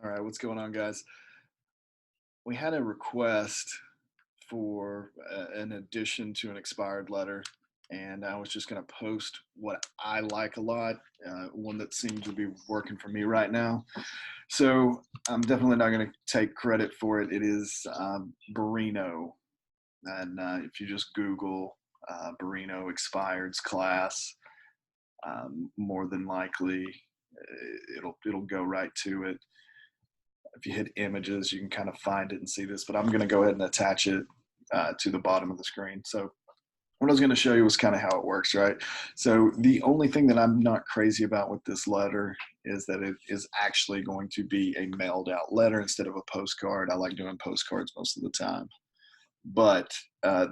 All right, what's going on, guys? We had a request for an addition to an expired letter, and I was just going to post what I like a lot, one that seems to be working for me right now. So I'm definitely not going to take credit for it. It is Borino, and if you just Google Borino Expireds class, more than likely it'll go right to it. If you hit images, you can kind of find it and see this, but I'm going to go ahead and attach it to the bottom of the screen. So what I was going to show you was kind of how it works, right? So the only thing that I'm not crazy about with this letter is that it is actually going to be a mailed out letter instead of a postcard. I like doing postcards most of the time. But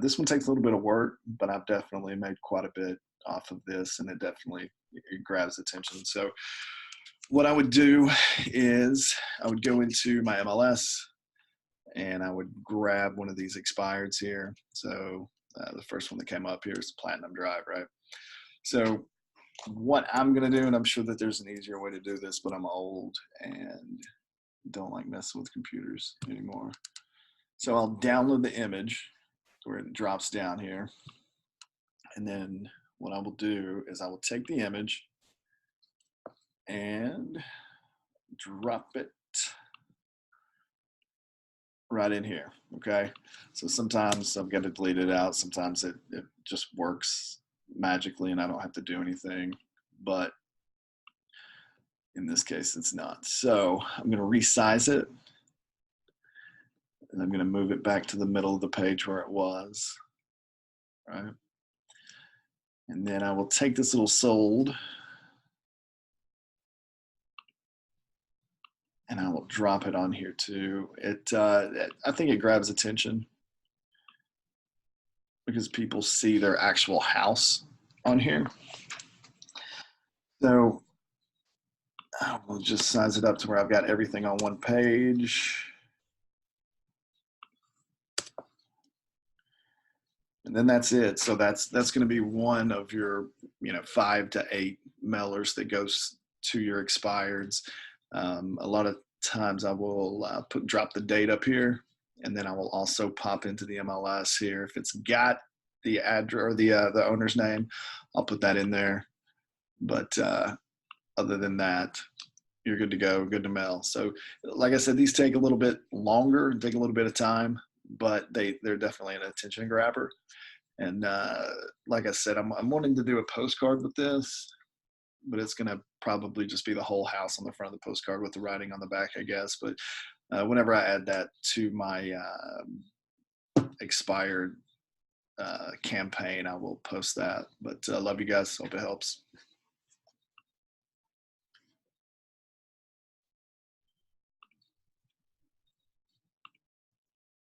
this one takes a little bit of work, but I've definitely made quite a bit off of this, and it grabs attention. So what I would do is I would go into my MLS and I would grab one of these expireds here. So the first one that came up here is Platinum Drive, right? So what I'm gonna do, and I'm sure that there's an easier way to do this, but I'm old and don't like messing with computers anymore. So I'll download the image where it drops down here. And then what I will do is I will take the image and drop it right in here. Okay, so sometimes I've got to delete it out, sometimes it just works magically and I don't have to do anything, but in this case it's not. So I'm going to resize it and I'm going to move it back to the middle of the page where it was, right? And then I will take this little sold and I will drop it on here too. I think it grabs attention because people see their actual house on here. So we'll just size it up to where I've got everything on one page. And then that's it. So that's going to be one of your 5 to 8 mailers that goes to your expireds. A lot of times I will drop the date up here, and then I will also pop into the MLS here. If it's got the address or the owner's name, I'll put that in there. But other than that, you're good to go, good to mail. So like I said, these take a little bit longer, take a little bit of time, but they're definitely an attention grabber. And like I said, I'm wanting to do a postcard with this, but it's going to probably just be the whole house on the front of the postcard with the writing on the back, I guess. But whenever I add that to my expired campaign, I will post that. But love you guys. Hope it helps.